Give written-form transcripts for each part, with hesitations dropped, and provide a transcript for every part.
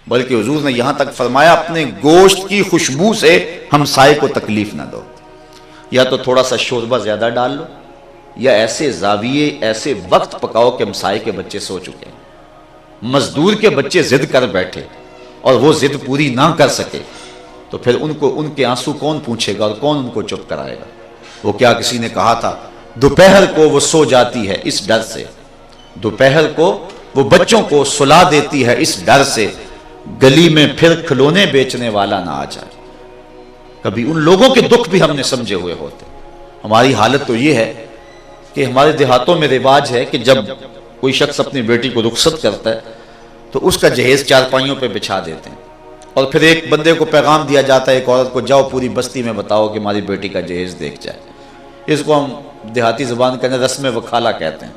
بلکہ حضور نے یہاں تک فرمایا اپنے گوشت کی خوشبو سے ہمسائے کو تکلیف نہ دو، یا تو تھوڑا سا شوربہ زیادہ ڈال لو، یا ایسے زاویے ایسے وقت پکاؤ کہ ہمسائے کے بچے سو چکے ہیں، مزدور کے بچے ضد کر بیٹھے اور وہ ضد پوری نہ کر سکے تو پھر ان کے آنسو کون پوچھے گا اور کون ان کو چپ کرائے گا؟ وہ کیا کسی نے کہا تھا دوپہر کو وہ سو جاتی ہے اس ڈر سے، دوپہر کو وہ بچوں کو سلا دیتی ہے اس ڈر سے گلی میں پھر کھلونے بیچنے والا نہ آ جائے۔ کبھی ان لوگوں کے دکھ بھی ہم نے سمجھے ہوئے ہوتے۔ ہماری حالت تو یہ ہے کہ ہمارے دیہاتوں میں رواج ہے کہ جب کوئی شخص اپنی بیٹی کو رخصت کرتا ہے تو اس کا جہیز چارپائیوں پہ بچھا دیتے ہیں، اور پھر ایک بندے کو پیغام دیا جاتا ہے ایک عورت کو، جاؤ پوری بستی میں بتاؤ کہ ہماری بیٹی کا جہیز دیکھ جائے۔ اس کو ہم دیہاتی زبان کہتے ہیں رسم وکالہ کہتے ہیں۔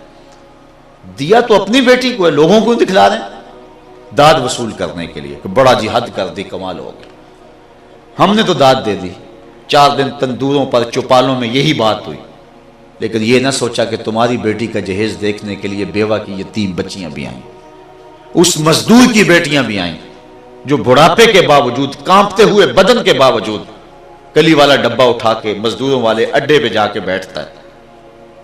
دیا تو اپنی بیٹی کو ہے، لوگوں کو دکھلا رہے ہیں داد وصول کرنے کے لیے کہ بڑا جی حد کر دی، کمال ہو گیا۔ ہم نے تو داد دے دی، 4 دن تندوروں پر چوپالوں میں یہی بات ہوئی، لیکن یہ نہ سوچا کہ تمہاری بیٹی کا جہیز دیکھنے کے لیے بیوہ کی یتیم بچیاں بھی آئیں، اس مزدور کی بیٹیاں بھی آئیں جو بڑھاپے کے باوجود، کانپتے ہوئے بدن کے باوجود کلی والا ڈبہ اٹھا کے مزدوروں والے اڈے پہ جا کے بیٹھتا ہے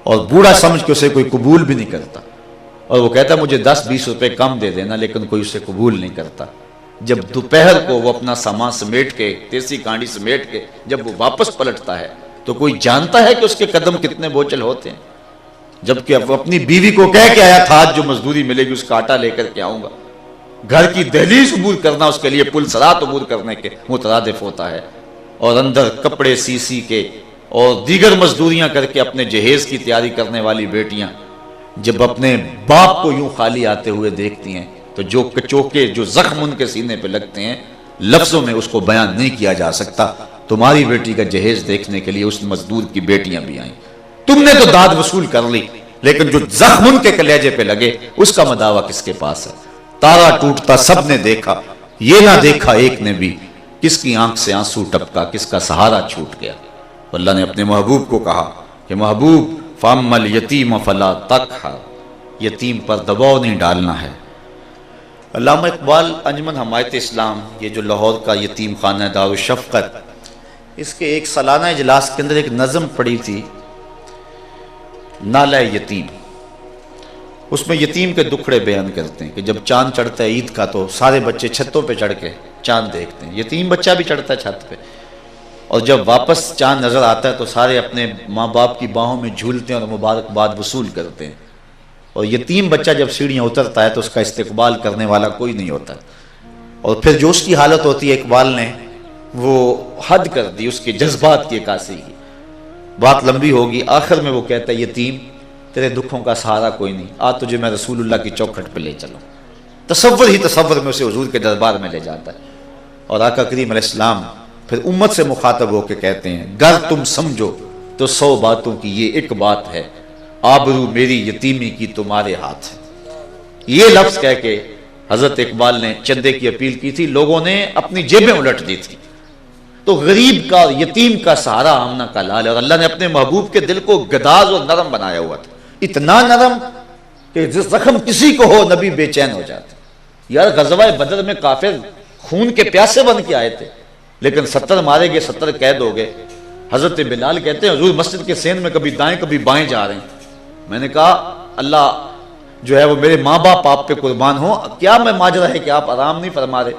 اور بوڑھا سمجھ کے اسے کوئی قبول بھی نہیں کرتا، اور وہ کہتا ہے مجھے 10-20 روپے کم دے دینا، لیکن کوئی اسے قبول نہیں کرتا۔ جب دوپہر کو وہ اپنا سامان سمیٹ کے، دیسی کانڈی سمیٹ کے جب وہ واپس پلٹتا ہے تو کوئی جانتا ہے کہ اس کے قدم کتنے بوجھل ہوتے ہیں، جبکہ وہ اپنی بیوی کو کہہ کے آیا تھا آج جو مزدوری ملے گی اس کا آٹا لے کر کے آؤں گا۔ گھر کی دہلیز عبور کرنا اس کے لیے پل صراط عبور کرنے کے مترادف ہوتا ہے، اور اندر کپڑے سی کے اور دیگر مزدوریاں کر کے اپنے جہیز کی تیاری کرنے والی بیٹیاں جب اپنے باپ کو یوں خالی آتے ہوئے دیکھتی ہیں تو جو کچوکے، جو زخم ان کے سینے پہ لگتے ہیں لفظوں میں اس کو بیان نہیں کیا جا سکتا۔ تمہاری بیٹی کا جہیز دیکھنے کے لیے اس مزدور کی بیٹیاں بھی آئیں، تم نے تو داد وصول کر لی، لیکن جو زخم ان کے کلیجے پہ لگے اس کا مداوع کس کے پاس ہے؟ تارا ٹوٹتا سب نے دیکھا، یہ نہ دیکھا ایک نے بھی، کس کی آنکھ سے آنسو ٹپکا، کس کا سہارا چھوٹ گیا۔ اللہ نے اپنے محبوب کو کہا کہ محبوب فَأَمَّا الْيَتِيمَ فَلَا تَقْهَرْ، یتیم پر دباؤ نہیں ڈالنا ہے۔ علامہ اقبال انجمن حمایت اسلام، یہ جو لاہور کا یتیم خانہ دارالشفقت، اس کے ایک سالانہ اجلاس کے اندر ایک نظم پڑھی تھی نالہ یتیم، اس میں یتیم کے دکھڑے بیان کرتے ہیں کہ جب چاند چڑھتا ہے عید کا تو سارے بچے چھتوں پہ چڑھ کے چاند دیکھتے ہیں، یتیم بچہ بھی چڑھتا ہے چھت پہ، اور جب واپس چاند نظر آتا ہے تو سارے اپنے ماں باپ کی باہوں میں جھولتے ہیں اور مبارکباد وصول کرتے ہیں، اور یتیم بچہ جب سیڑھیاں اترتا ہے تو اس کا استقبال کرنے والا کوئی نہیں ہوتا، اور پھر جو اس کی حالت ہوتی ہے اقبال نے وہ حد کر دی اس کے جذبات کی عکاسی کی، بات لمبی ہوگی، آخر میں وہ کہتا ہے یتیم تیرے دکھوں کا سہارا کوئی نہیں، آج تجھے میں رسول اللہ کی چوکھٹ پہ لے چلوں۔ تصور ہی تصور میں اسے حضور کے دربار میں لے جاتا ہے، اور آقا کریم علیہ السلام پھر امت سے مخاطب ہو کے کہتے ہیں گر تم سمجھو تو 100 باتوں کی یہ ایک بات ہے، آبرو میری یتیمی کی تمہارے ہاتھ ہے۔ یہ لفظ کہہ کے حضرت اقبال نے چندے کی اپیل کی تھی، لوگوں نے اپنی جیبیں الٹ دی تھی، تو غریب کا یتیم کا سہارا آمنہ کا لال ہے، اور اللہ نے اپنے محبوب کے دل کو گداز اور نرم بنایا ہوا تھا، اتنا نرم کہ زخم کسی کو ہو نبی بے چین ہو جاتے۔ یار غزوہ بدر میں کافر خون کے پیاسے بن کے آئے تھے، لیکن 70 مارے گئے، 70 قید ہو گئے۔ حضرت بلال کہتے ہیں حضور مسجد کے سین میں کبھی دائیں کبھی بائیں جا رہے ہیں، میں نے کہا اللہ جو ہے وہ میرے ماں باپ آپ پہ قربان ہوں، کیا میں ماجرا ہے کہ آپ آرام نہیں فرما رہے؟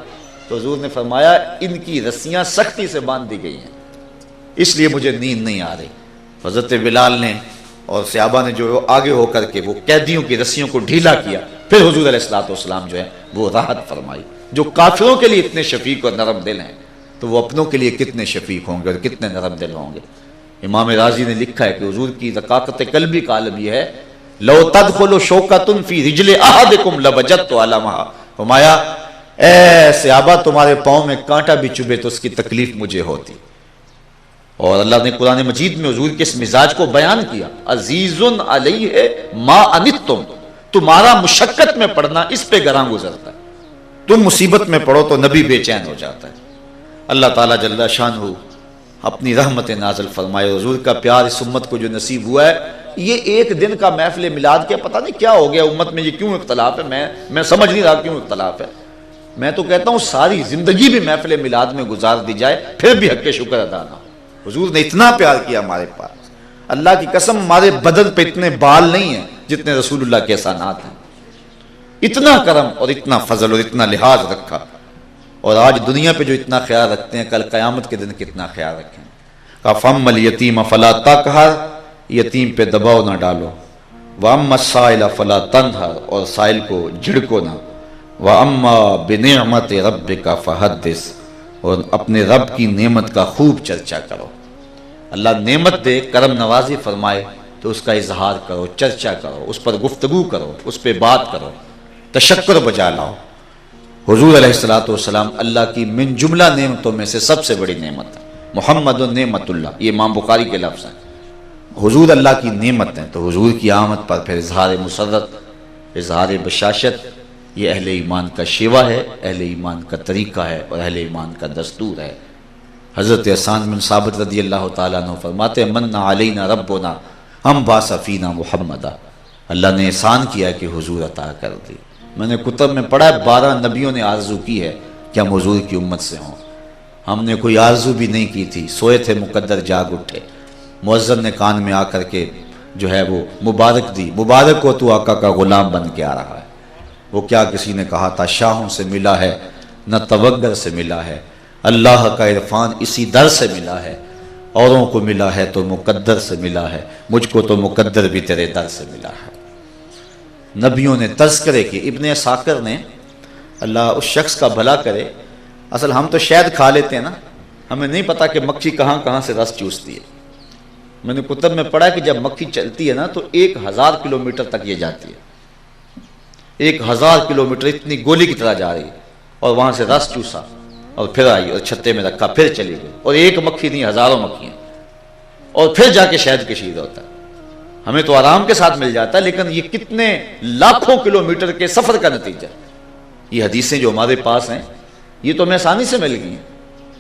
تو حضور نے فرمایا ان کی رسیاں سختی سے باندھ دی گئی ہیں، اس لیے مجھے نیند نہیں آ رہی۔ حضرت بلال نے اور صحابہ نے جو آگے ہو کر کے وہ قیدیوں کی رسیوں کو ڈھیلا کیا، پھر حضور علیہ السلام جو ہے وہ راحت فرمائی۔ جو کافروں کے لیے اتنے شفیق اور نرم دل ہیں تو وہ اپنوں کے لیے کتنے شفیق ہوں گے اور کتنے نرم دل ہوں گے۔ امام رازی نے لکھا ہے کہ حضور کی رقاقت قلبی کا عالم یہ ہے لو تدخل شوکۃ فی رجل احدکم لوجدت علمھا، فرمایا اے صحابہ تمہارے پاؤں میں کانٹا بھی چبھے تو اس کی تکلیف مجھے ہوتی۔ اور اللہ نے قرآن مجید میں حضور کے اس مزاج کو بیان کیا، عزیز علیہ ما عنتم، تمہارا مشقت میں پڑنا اس پہ گراں گزرتا ہے، تم مصیبت میں پڑو تو نبی بے چین ہو جاتا ہے۔ اللہ تعالیٰ جل شانہ اپنی رحمت نازل فرمائے، حضور کا پیار اس امت کو جو نصیب ہوا ہے، یہ ایک دن کا محفل میلاد کے پتہ نہیں کیا ہو گیا امت میں، یہ کیوں اختلاف ہے، میں سمجھ نہیں رہا کیوں اختلاف ہے۔ میں تو کہتا ہوں ساری زندگی بھی محفل میلاد میں گزار دی جائے پھر بھی حق شکر ادا نہ ہو۔ حضور نے اتنا پیار کیا ہمارے پاس، اللہ کی قسم ہمارے بدن پہ اتنے بال نہیں ہیں جتنے رسول اللہ کے احسانات ہیں، اتنا کرم اور اتنا فضل اور اتنا لحاظ رکھا، اور آج دنیا پہ جو اتنا خیال رکھتے ہیں کل قیامت کے دن کتنا خیال رکھیں۔ کہا فَأَمَّا الْيَتِيمَ فَلَا تَقْهَرْ، یتیم پہ دباؤ نہ ڈالو، وَأَمَّا السَّائِلَ فَلَا تَنْهَرْ، اور سائل کو جھڑکو نہ، وَأَمَّا بِنِعْمَتِ رَبِّكَ فَحَدِّثْ، اور اپنے رب کی نعمت کا خوب چرچا کرو۔ اللہ نعمت دے، کرم نوازی فرمائے تو اس کا اظہار کرو، چرچا کرو، اس پر گفتگو کرو، اس پہ بات کرو، تشکر بجا لاؤ۔ حضور علیہ السلام اللہ کی من جملہ نعمتوں میں سے سب سے بڑی نعمت ہے، محمد نعمت اللہ، یہ امام بخاری کے لفظ ہیں، حضور اللہ کی نعمت ہیں۔ تو حضور کی آمد پر پھر اظہار مسرت، اظہار بشاشت، یہ اہل ایمان کا شیوا ہے، اہل ایمان کا طریقہ ہے اور اہل ایمان کا دستور ہے۔ حضرت حسان بن ثابت رضی اللہ تعالیٰ عنہ فرماتے ہیں من علینا ربنا ہم بعث فینا محمدا، اللہ نے احسان کیا کہ حضور عطا کر دی۔ میں نے کتب میں پڑھا ہے 12 نبیوں نے آرزو کی ہے کہ ہم حضور کی امت سے ہوں، ہم نے کوئی آرزو بھی نہیں کی تھی، سوئے تھے مقدر جاگ اٹھے، مؤذن نے کان میں آ کر کے جو ہے وہ مبارک دی، مبارک ہو تو آقا کا غلام بن کے آ رہا ہے۔ وہ کیا کسی نے کہا تھا شاہوں سے ملا ہے نہ توگر سے ملا ہے، اللہ کا عرفان اسی در سے ملا ہے، اوروں کو ملا ہے تو مقدر سے ملا ہے، مجھ کو تو مقدر بھی تیرے در سے ملا ہے۔ نبیوں نے تذکرے کی، ابن ساکر نے، اللہ اس شخص کا بھلا کرے، اصل ہم تو شہد کھا لیتے ہیں نا، ہمیں نہیں پتا کہ مکھی کہاں کہاں سے رس چوستی ہے۔ میں نے کتب میں پڑھا کہ جب مکھی چلتی ہے نا تو 1000 کلومیٹر تک یہ جاتی ہے، 1000 کلومیٹر اتنی گولی کی طرح جا رہی ہے، اور وہاں سے رس چوسا اور پھر آئی اور چھتے میں رکھا، پھر چلی گئی، اور ایک مکھی نہیں ہزاروں مکھیاں، اور پھر جا کے شہد کشید ہوتا ہے۔ ہمیں تو آرام کے ساتھ مل جاتا ہے، لیکن یہ کتنے لاکھوں کلومیٹر کے سفر کا نتیجہ۔ یہ حدیثیں جو ہمارے پاس ہیں یہ تو ہمیں آسانی سے مل گئی ہیں،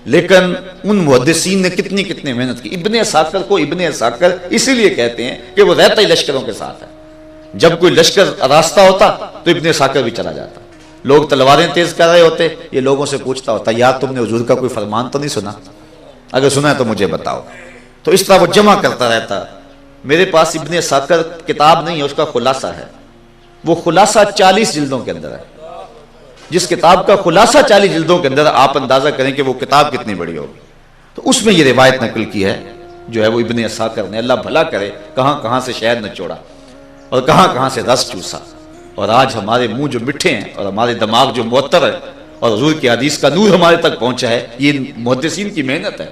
لیکن ان محدثین نے کتنی محنت کی۔ ابن ساکر کو ابن ساکر اسی لیے کہتے ہیں کہ وہ رہتا ہی لشکروں کے ساتھ ہے، جب کوئی لشکر راستہ ہوتا تو ابن ساکر بھی چلا جاتا، لوگ تلواریں تیز کر رہے ہوتے، یہ لوگوں سے پوچھتا ہوتا یار تم نے حضور کا کوئی فرمان تو نہیں سنا؟ اگر سنا ہے تو مجھے بتاؤ۔ تو اس طرح وہ جمع کرتا رہتا۔ میرے پاس ابن ساکر کتاب نہیں ہے، اس کا خلاصہ ہے، وہ خلاصہ 40 جلدوں کے اندر ہے۔ جس کتاب کا خلاصہ 40 جلدوں کے اندر، آپ اندازہ کریں کہ وہ کتاب کتنی بڑی ہوگی۔ تو اس میں یہ روایت نقل کی ہے جو ہے وہ ابن ساکر نے، اللہ بھلا کرے کہاں کہاں سے شہد نہ چوڑا اور کہاں کہاں سے رس چوسا، اور آج ہمارے منہ جو مٹھے ہیں اور ہمارے دماغ جو معطر ہے اور حضور کی حدیث کا نور ہمارے تک پہنچا ہے، یہ محدثین کی محنت ہے۔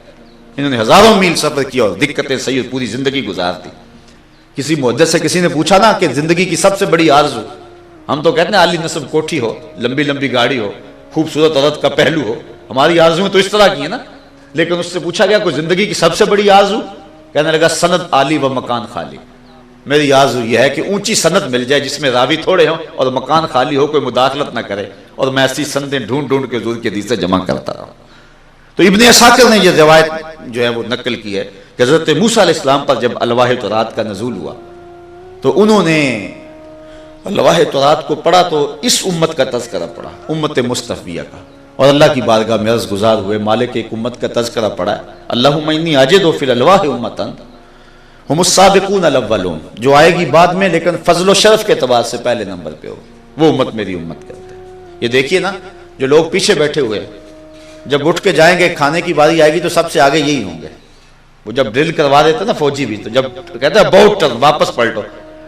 انہوں نے ہزاروں میل سفر کیا اور دقتیں سید پوری زندگی گزار دی۔ کسی محدث سے کسی نے پوچھا نا کہ زندگی کی سب سے بڑی آرزو، ہم تو کہتے ہیں عالی نصب کوٹھی ہو، لمبی لمبی گاڑی ہو، خوبصورت عورت کا پہلو ہو، ہماری آرزویں تو اس طرح کی ہیں نا، لیکن اس سے پوچھا گیا کوئی زندگی کی سب سے بڑی آرزو، کہنے لگا سند عالی و مکان خالی۔ میری آرزو یہ ہے کہ اونچی سند مل جائے جس میں راوی تھوڑے ہوں اور مکان خالی ہو، کوئی مداخلت نہ کرے، اور میں ایسی سندیں ڈھونڈ ڈھونڈ کے حضور کی حدیث سے جمع کرتا رہا۔ تو ابن ساکر نے یہ روایت جو ہے وہ نقل کی ہے کہ حضرت موسیٰ علیہ السلام پر جب الواح تورات کا نزول ہوا تو انہوں نے الواح تورات کو پڑھا تو اس امت کا تذکرہ پڑھا، امت مصطفیہ کا، اور اللہ کی بارگاہ میں عرض گزار ہوئے مالک ایک امت کا تذکرہ پڑھا ہے، اللہم انی اجد فی الالواح امتاً ہم السابقون الاولون، جو آئے گی بعد میں لیکن فضل و شرف کے اعتبار سے پہلے نمبر پہ ہو، وہ امت میری امت کرتے ہیں۔ یہ دیکھیے نا، جو لوگ پیچھے بیٹھے ہوئے جب اٹھ کے جائیں گے کھانے کی باری آئے گی تو سب سے آگے یہی ہوں گے۔ وہ جب ڈرل کروا دیتے نا فوجی بھی، تو جب کہتے ہیں باؤٹ ٹرن، واپس پلٹو،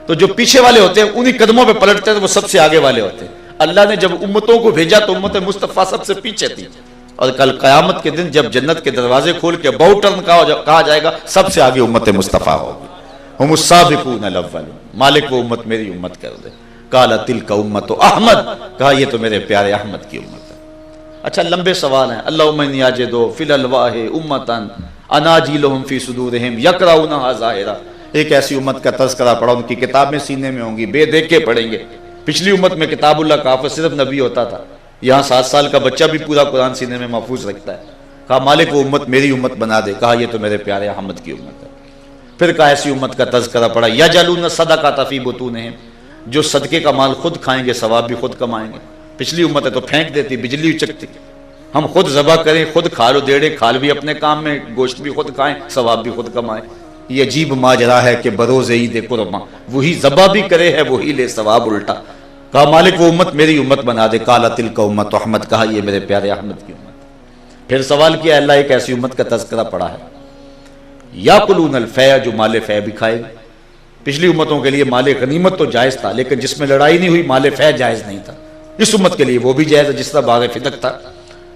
تو جو پیچھے والے ہوتے ہیں انہی قدموں پہ پلٹتے ہیں، وہ سب سے آگے والے ہوتے ہیں۔ اللہ نے جب امتوں کو بھیجا تو امت مصطفیٰ سب سے پیچھے تھی، اور کل قیامت کے دن جب جنت کے دروازے کھول کے باؤٹ ٹرن کہا جائے گا، سب سے آگے امت مصطفیٰ ہوگی۔ ہم السابقون الاولون، مالک وہ امت میری امت کر دے۔ قال تلک امت احمد، کہا یہ تو میرے پیارے احمد کی امت ہے۔ اچھا لمبے سوال ہیں، اللہم انی اجد فی الالواح امتاً اناجیلہم فی صدورہم یقرؤونہا ظاہرا، ایک ایسی امت کا تذکرہ پڑھا، ان کی کتابیں سینے میں ہوں گی، بے دیکھ کے پڑھیں گے۔ پچھلی امت میں کتاب اللہ کا حافظ صرف نبی ہوتا تھا، یہاں 7 سال کا بچہ بھی پورا قرآن سینے میں محفوظ رکھتا ہے۔ کہا مالک وہ امت میری امت بنا دے، کہا یہ تو میرے پیارے احمد کی امت ہے۔ پھر کہا ایسی امت کا تذکرہ پڑھا، یجعلون الصدقۃ فی بطونہم، جو صدقے کا مال خود کھائیں گے ثواب بھی خود کمائیں گے۔ پچھلی امت ہے تو پھینک دیتی، بجلی اچکتی. ہم خود ذبح کریں، خود کھال و دیڑے، کھال بھی اپنے کام میں، گوشت بھی خود کھائیں، ثواب بھی خود کمائیں. یہ عجیب ماجرا ہے کہ بروز عید قرباں وہی ذبح بھی کرے ہے، وہی لے ثواب الٹا. کہا مالک وہ امت میری امت بنا دے. قال تلک امت احمد، کہا یہ میرے پیارے احمد کی امت. پھر سوال کیا اللہ ایک ایسی امت کا تذکرہ پڑا ہے یاکلون الفیع، جو مال فیع بھی کھائے گی. پچھلی امتوں کے لیے مال غنیمت تو جائز تھا، لیکن جس میں لڑائی نہیں ہوئی مال فیع جائز نہیں تھا. اس امت کے لیے وہ بھی جائز ہے جس طرح باغ فدق تھا.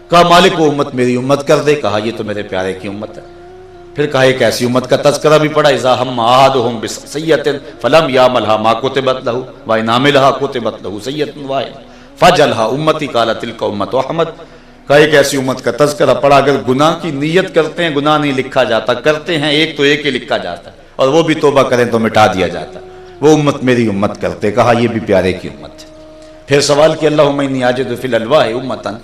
کہا مالک وہ امت میری امت کر دے. کہا یہ تو میرے پیارے کی امت ہے. پھر کہا ایک ایسی امت کا تذکرہ بھی پڑا اذا ہم احدهم بسیئۃ فلم یعملها ما کتبت له وان عملها کتبت له سیئۃ واحدۃ فجعلها امتی. قال تلک امت احمد. کہا ایک ایسی امت کا تذکرہ پڑا اگر گناہ کی نیت کرتے ہیں گناہ نہیں لکھا جاتا، کرتے ہیں ایک تو ایک ہی لکھا جاتا ہے، اور وہ بھی توبہ کریں تو مٹا دیا جاتا. وہ امت میری امت کرتے. کہا یہ بھی پیارے کی امت ہے. پھر سوال کیا اللہم انی اجد فی الالواح امتا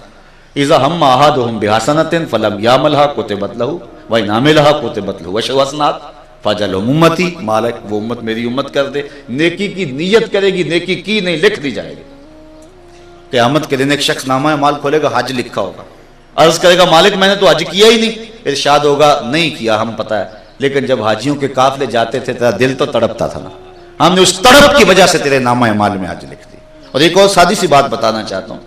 اذا ہم احدهم بحسنۃ فلم یعملها کتبت له وان عملها کتبت له عشر حسنات فجعلهم امتی. مالک وہ امت میری امت کر دے. نیکی کی نیت کرے گی، نیکی کی نہیں لکھ دی جائے گی. قیامت کے دن ایک شخص نامہ اعمال کھولے گا، حج لکھا ہوگا. عرض کرے گا مالک میں نے تو حج کیا ہی نہیں. ارشاد ہوگا نہیں کیا ہم پتہ ہے، لیکن جب حاجیوں کے قافلے جاتے تھے تیرا دل تو تڑپتا تھا نا، ہم نے اس تڑپ کی وجہ سے تیرے نامہ اعمال میں حج لکھ دی. اور ایک اور سادی سی بات بتانا چاہتا ہوں،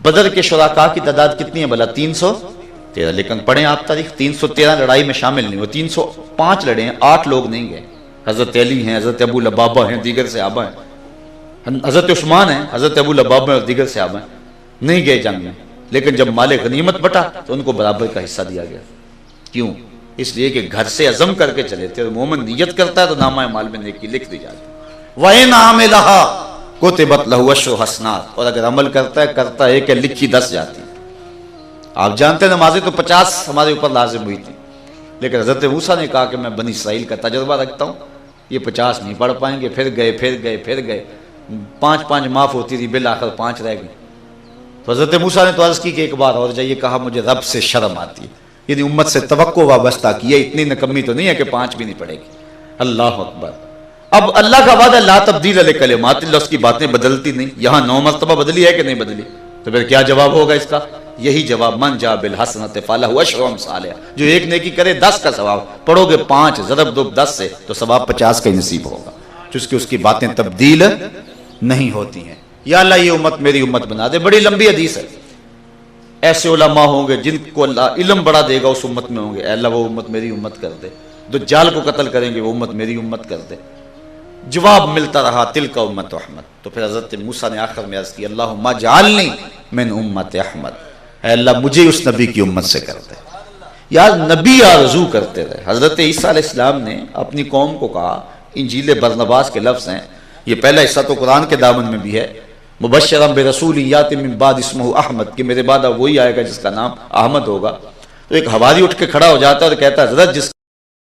بدر کے شرکاء کی تعداد کتنی ہے بھلا؟ 313. لیکن پڑھیں آپ تاریخ، 313 لڑائی میں شامل نہیں ہوئے، 305 لڑے ہیں، 8 لوگ نہیں گئے. حضرت علی ہیں، حضرت ابو لبابہ ہیں، دیگر صحابہ ہیں، حضرت عثمان ہیں، حضرت ابو لبابہ اور دیگر صحابہ ہیں، نہیں گئے جنگ میں. لیکن جب مال غنیمت بٹا تو ان کو برابر کا حصہ دیا گیا. کیوں؟ اس لیے کہ گھر سے عزم کر کے چلے تھے. مومن نیت کرتا ہے تو نامہ اعمال میں نیکی لکھ دی جاتی. وَإِنْ عَمِلَهَا کتبت له عشر حسنات. اور اگر عمل کرتا ہے کہ لکھی 10 جاتی. آپ جانتے ہیں نمازیں تو 50 ہمارے اوپر لازم ہوئی تھی، لیکن حضرت موسیٰ نے کہا کہ میں بنی اسرائیل کا تجربہ رکھتا ہوں، یہ 50 نہیں پڑھ پائیں گے. پھر گئے 5 معاف ہوتی تھی، بالآخر 5 رہ گئی. تو حضرت موسیٰ نے تو عرض کی کہ ایک بار اور جائیے. کہا مجھے رب سے شرم آتی ہے، یعنی امت سے توقع وابستہ کی ہے، اتنی نکمی تو نہیں ہے کہ 5 بھی نہیں پڑھے گی. اللہ اکبر. اب اللہ کا وعدہ لا تبدیل لکلمات اللہ، اس کی باتیں بدلتی نہیں. یہاں 9 مرتبہ بدلی ہے کہ نہیں بدلی؟ تو پھر کیا جواب ہوگا اس کا؟ یہی جواب من جاء بالحسنۃ فلہ عشر امثالہا. جو ایک نیکی کرے 10 کا ثواب. پڑھو گے 5 ضرب دو 10 سے تو ثواب 50 کا ہی نصیب ہوگا، جس کی اس کی باتیں تبدیل نہیں ہوتی ہیں. یا اللہ یہ امت میری امت بنا دے. بڑی لمبی حدیث ہے. ایسے علماء ہوں گے جن کو اللہ علم بڑا دے گا اس امت میں ہوں گے، اے اللہ وہ امت میری امت کر دے. دجال کو قتل کریں گے وہ امت میری امت کر دے. جواب ملتا رہا تلک امت احمد. تو پھر حضرت موسیٰ نے آخر میں عرض کی اللہم اجعلنی من امت احمد، اے اللہ مجھے اس نبی کی امت سے کر دے. یار نبی آرزو کرتے رہے. حضرت عیسیٰ علیہ السلام نے اپنی قوم کو کہا، انجیل برنباس کے لفظ ہیں، یہ پہلا حصہ تو قرآن کے دامن میں بھی ہے، مبشرا برسول یاتی من بعد اسمہ احمد، کہ میرے بعد وہی آئے گا جس کا نام احمد ہوگا. تو ایک حواری اٹھ کے کھڑا ہو جاتا ہے اور کہتا ہے حضرت جس